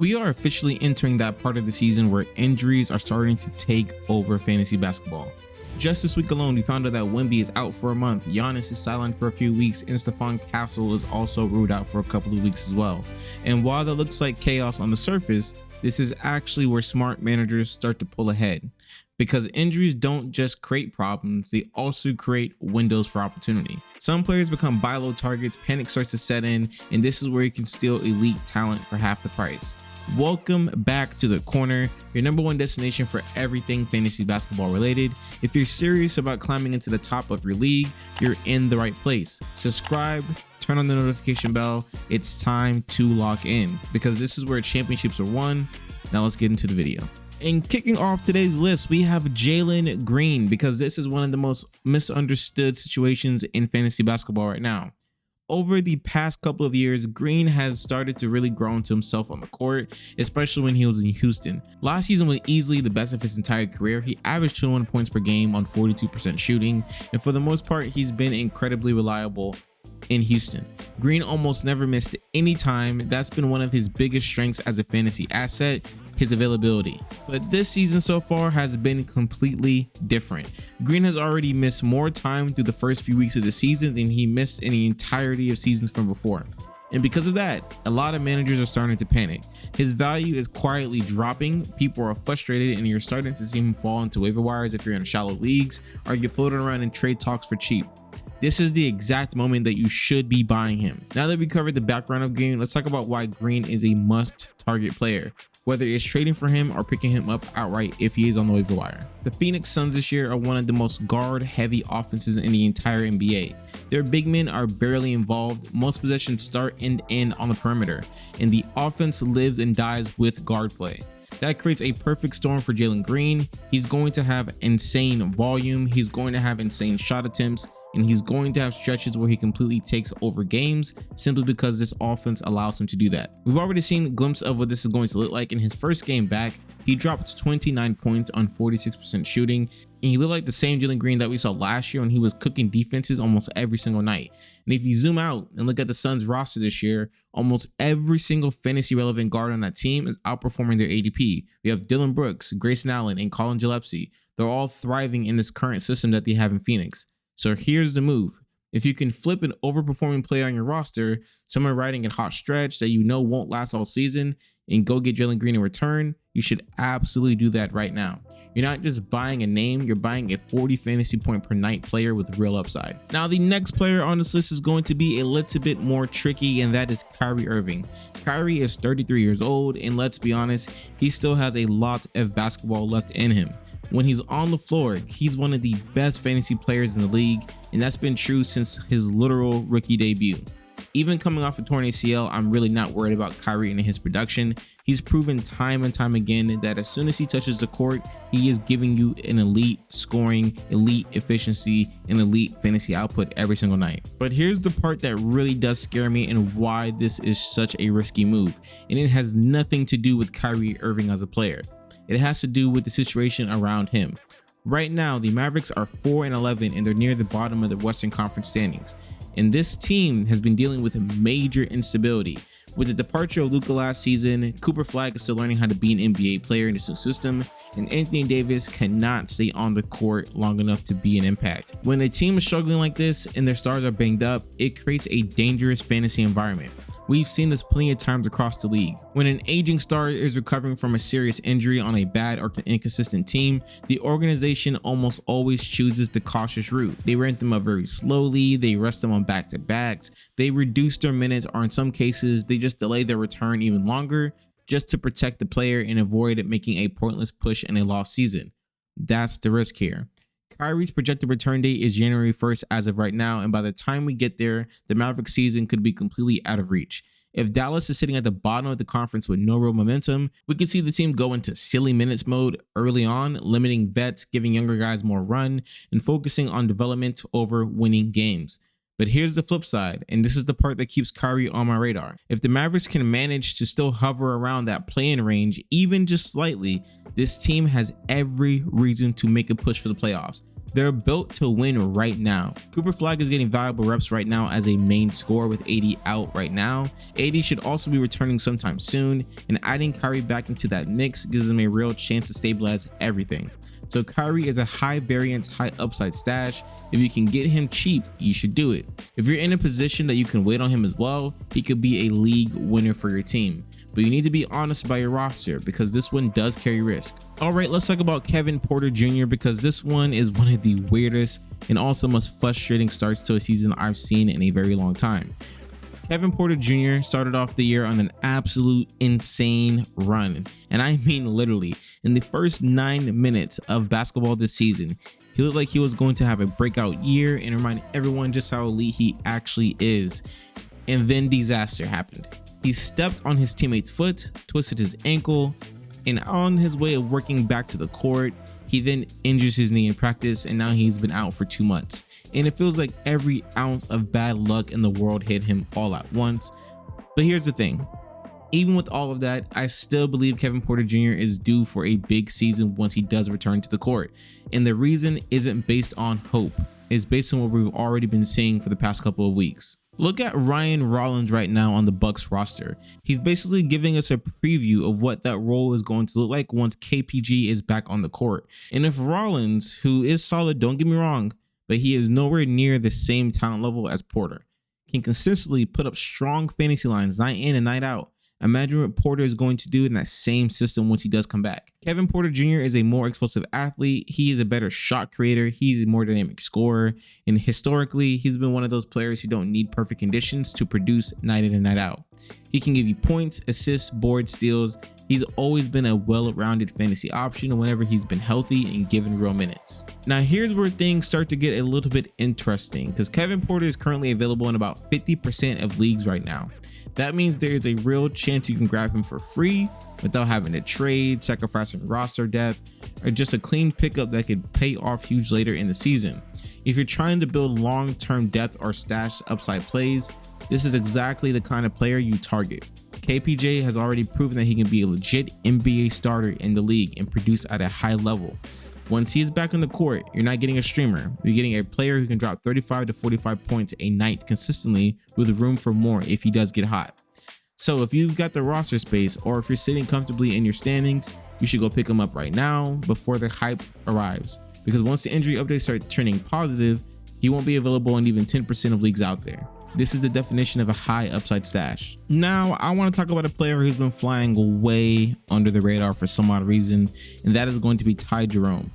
We are officially entering that part of the season where injuries are starting to take over fantasy basketball. Just this week alone, we found out that Wemby is out for a month, Giannis is sidelined for a few weeks, and Stephon Castle is also ruled out for a couple of weeks as well. And while that looks like chaos on the surface, this is actually where smart managers start to pull ahead. Because injuries don't just create problems, they also create windows for opportunity. Some players become buy low targets, panic starts to set in, and this is where you can steal elite talent for half the price. Welcome back to The Corner, your number one destination for everything fantasy basketball related. If you're serious about climbing into the top of your league, you're in the right place. Subscribe, turn on the notification bell. It's time to lock in because this is where championships are won. Now let's get into the video. And kicking off today's list, we have Jalen Green, because this is one of the most misunderstood situations in fantasy basketball right now. Over the past couple of years, Green has started to really grow into himself on the court, especially when he was in Houston. Last season was easily the best of his entire career. He averaged 21 points per game on 42% shooting, and for the most part, he's been incredibly reliable in Houston. Green almost never missed any time. That's been one of his biggest strengths as a fantasy asset, his availability. But this season so far has been completely different. Green has already missed more time through the first few weeks of the season than he missed in the entirety of seasons from before. And because of that, a lot of managers are starting to panic. His value is quietly dropping. People are frustrated, and you're starting to see him fall into waiver wires if you're in shallow leagues or you're floating around in trade talks for cheap. This is the exact moment that you should be buying him. Now that we covered the background of Green, let's talk about why Green is a must target player, whether it's trading for him or picking him up outright if he is on the waiver wire. The Phoenix Suns this year are one of the most guard heavy offenses in the entire NBA. Their big men are barely involved. Most possessions start and end on the perimeter, and the offense lives and dies with guard play. That creates a perfect storm for Jalen Green. He's going to have insane volume, he's going to have insane shot attempts, and he's going to have stretches where he completely takes over games simply because this offense allows him to do that. We've already seen a glimpse of what this is going to look like in his first game back. He dropped 29 points on 46% shooting, and he looked like the same Jalen Green that we saw last year when he was cooking defenses almost every single night. And if you zoom out and look at the Suns roster this year, almost every single fantasy relevant guard on that team is outperforming their ADP. We have Dylan Brooks, Grayson Allen, and Colin Gillespie. They're all thriving in this current system that they have in Phoenix. So here's the move. If you can flip an overperforming player on your roster, someone riding a hot stretch that you know won't last all season, and go get Jalen Green in return, you should absolutely do that right now. You're not just buying a name, you're buying a 40 fantasy point per night player with real upside. Now, the next player on this list is going to be a little bit more tricky, and that is Kyrie Irving. Kyrie is 33 years old, and let's be honest, he still has a lot of basketball left in him. When he's on the floor, he's one of the best fantasy players in the league, and that's been true since his literal rookie debut. Even coming off a torn ACL, I'm really not worried about Kyrie and his production. He's proven time and time again that as soon as he touches the court, he is giving you an elite scoring, elite efficiency, and elite fantasy output every single night. But here's the part that really does scare me and why this is such a risky move, and it has nothing to do with Kyrie Irving as a player. It has to do with the situation around him. Right now, the Mavericks are 4-11 and they're near the bottom of the Western Conference standings. And this team has been dealing with major instability. With the departure of Luka last season, Cooper Flag is still learning how to be an NBA player in this new system, and Anthony Davis cannot stay on the court long enough to be an impact. When a team is struggling like this and their stars are banged up, it creates a dangerous fantasy environment. We've seen this plenty of times across the league. When an aging star is recovering from a serious injury on a bad or inconsistent team, the organization almost always chooses the cautious route. They ramp them up very slowly, they rest them on back-to-backs, they reduce their minutes, or in some cases, they just delay their return even longer just to protect the player and avoid making a pointless push in a lost season. That's the risk here. Kyrie's projected return date is January 1st as of right now, and by the time we get there, the Mavericks season could be completely out of reach. If Dallas is sitting at the bottom of the conference with no real momentum, we could see the team go into silly minutes mode early on, limiting vets, giving younger guys more run, and focusing on development over winning games. But here's the flip side, and this is the part that keeps Kyrie on my radar. If the Mavericks can manage to still hover around that play-in range, even just slightly, this team has every reason to make a push for the playoffs. They're built to win right now. Cooper Flag is getting valuable reps right now as a main scorer with AD out right now. AD should also be returning sometime soon, and adding Kyrie back into that mix gives them a real chance to stabilize everything. So Kyrie is a high variance, high upside stash. If you can get him cheap, you should do it. If you're in a position that you can wait on him as well, he could be a league winner for your team. But you need to be honest about your roster because this one does carry risk. All right, let's talk about Kevin Porter Jr. because this one is one of the weirdest and also most frustrating starts to a season I've seen in a very long time. Kevin Porter Jr. started off the year on an absolute insane run, and I mean literally. In the first 9 minutes of basketball this season, he looked like he was going to have a breakout year and remind everyone just how elite he actually is. And then disaster happened. He stepped on his teammate's foot, twisted his ankle, and on his way of working back to the court, he then injures his knee in practice, and now he's been out for 2 months. And it feels like every ounce of bad luck in the world hit him all at once. But here's the thing. Even with all of that, I still believe Kevin Porter Jr. is due for a big season once he does return to the court. And the reason isn't based on hope. It's based on what we've already been seeing for the past couple of weeks. Look at Ryan Rollins right now on the Bucks roster. He's basically giving us a preview of what that role is going to look like once KPG is back on the court. And if Rollins, who is solid, don't get me wrong, but he is nowhere near the same talent level as Porter, can consistently put up strong fantasy lines night in and night out, imagine what Porter is going to do in that same system once he does come back. Kevin Porter Jr. is a more explosive athlete. He is a better shot creator. He's a more dynamic scorer. And historically, he's been one of those players who don't need perfect conditions to produce night in and night out. He can give you points, assists, boards, steals. He's always been a well-rounded fantasy option whenever he's been healthy and given real minutes. Now here's where things start to get a little bit interesting because Kevin Porter is currently available in about 50% of leagues right now. That means there is a real chance you can grab him for free without having to trade, sacrificing roster depth, or just a clean pickup that could pay off huge later in the season. If you're trying to build long-term depth or stash upside plays, this is exactly the kind of player you target. KPJ has already proven that he can be a legit NBA starter in the league and produce at a high level. Once he is back on the court, you're not getting a streamer. You're getting a player who can drop 35 to 45 points a night consistently with room for more if he does get hot. So if you've got the roster space or if you're sitting comfortably in your standings, you should go pick him up right now before the hype arrives. Because once the injury updates start trending positive, he won't be available in even 10% of leagues out there. This is the definition of a high upside stash. Now, I want to talk about a player who's been flying way under the radar for some odd reason, and that is going to be Ty Jerome.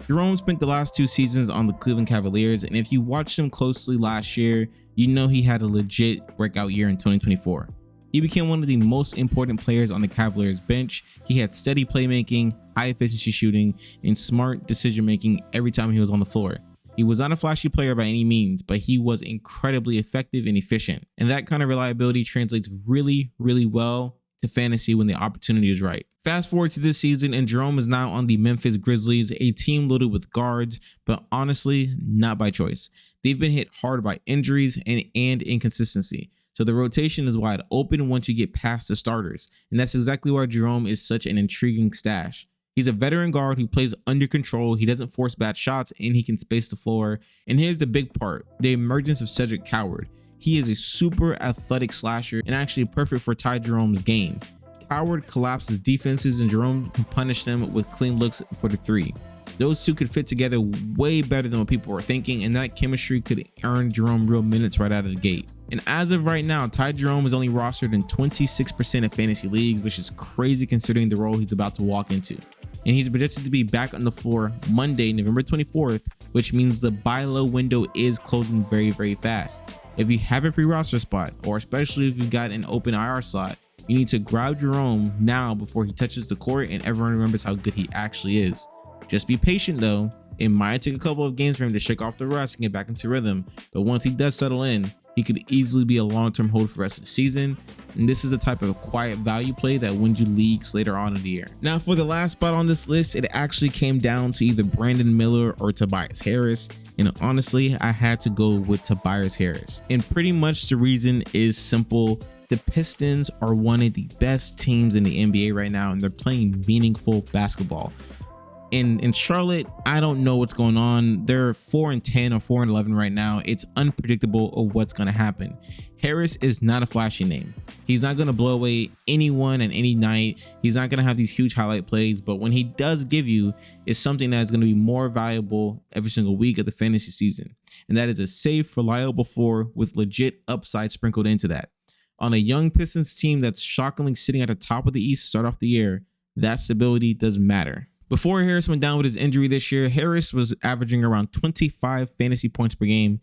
Jerome spent the last 2 seasons on the Cleveland Cavaliers, and if you watched him closely last year, you know he had a legit breakout year in 2024. He became one of the most important players on the Cavaliers bench. He had steady playmaking, high efficiency shooting, and smart decision making every time he was on the floor. He was not a flashy player by any means, but he was incredibly effective and efficient. And that kind of reliability translates really, really well to fantasy when the opportunity is right. Fast forward to this season and Jerome is now on the Memphis Grizzlies, a team loaded with guards, but honestly, not by choice. They've been hit hard by injuries and inconsistency. So the rotation is wide open once you get past the starters. And that's exactly why Jerome is such an intriguing stash. He's a veteran guard who plays under control, he doesn't force bad shots, and he can space the floor. And here's the big part, the emergence of Cedric Coward. He is a super athletic slasher and actually perfect for Ty Jerome's game. Coward collapses defenses and Jerome can punish them with clean looks for the 3. Those two could fit together way better than what people were thinking, and that chemistry could earn Jerome real minutes right out of the gate. And as of right now, Ty Jerome is only rostered in 26% of fantasy leagues, which is crazy considering the role he's about to walk into. And he's projected to be back on the floor Monday, November 24th, which means the buy low window is closing very, very fast. If you have a free roster spot, or especially if you've got an open IR slot, you need to grab Jerome now before he touches the court and everyone remembers how good he actually is. Just be patient though. It might take a couple of games for him to shake off the rust and get back into rhythm, but once he does settle in, he could easily be a long-term hold for the rest of the season. And this is the type of quiet value play that wins you leagues later on in the year. Now for the last spot on this list, it actually came down to either Brandon Miller or Tobias Harris. And honestly, I had to go with Tobias Harris. And pretty much the reason is simple. The Pistons are one of the best teams in the NBA right now, and they're playing meaningful basketball. In Charlotte, I don't know what's going on. They're 4-10 or 4-11 right now. It's unpredictable of what's going to happen. Harris is not a flashy name. He's not going to blow away anyone at any night. He's not going to have these huge highlight plays, but when he does give you, it's something that's going to be more valuable every single week of the fantasy season. And that is a safe, reliable floor with legit upside sprinkled into that. On a young Pistons team that's shockingly sitting at the top of the East to start off the year, that stability does matter. Before Harris went down with his injury this year, Harris was averaging around 25 fantasy points per game.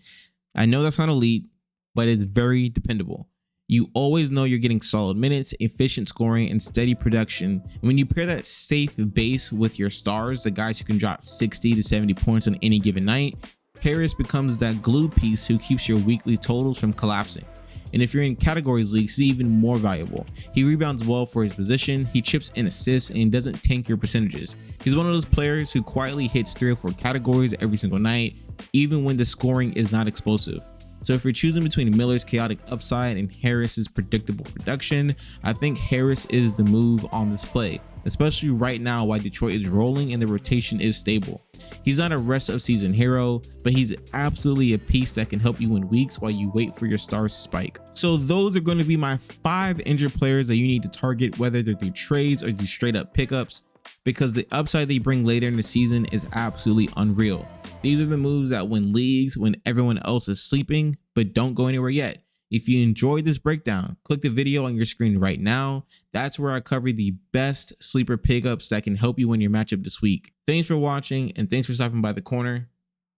I know that's not elite, but it's very dependable. You always know you're getting solid minutes, efficient scoring, and steady production. And when you pair that safe base with your stars, the guys who can drop 60 to 70 points on any given night, Harris becomes that glue piece who keeps your weekly totals from collapsing. And if you're in categories leagues, he's even more valuable. He rebounds well for his position, he chips in assists, and doesn't tank your percentages. He's one of those players who quietly hits 3 or 4 categories every single night, even when the scoring is not explosive. So if you're choosing between Miller's chaotic upside and Harris's predictable production, I think Harris is the move on this play, especially right now while Detroit is rolling and the rotation is stable. He's not a rest of season hero, but he's absolutely a piece that can help you win weeks while you wait for your stars to spike. So those are going to be my 5 injured players that you need to target, whether they're through trades or through straight up pickups, because the upside they bring later in the season is absolutely unreal. These are the moves that win leagues when everyone else is sleeping, but don't go anywhere yet. If you enjoyed this breakdown, click the video on your screen right now. That's where I cover the best sleeper pickups that can help you win your matchup this week. Thanks for watching, and thanks for stopping by the corner.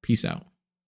Peace out.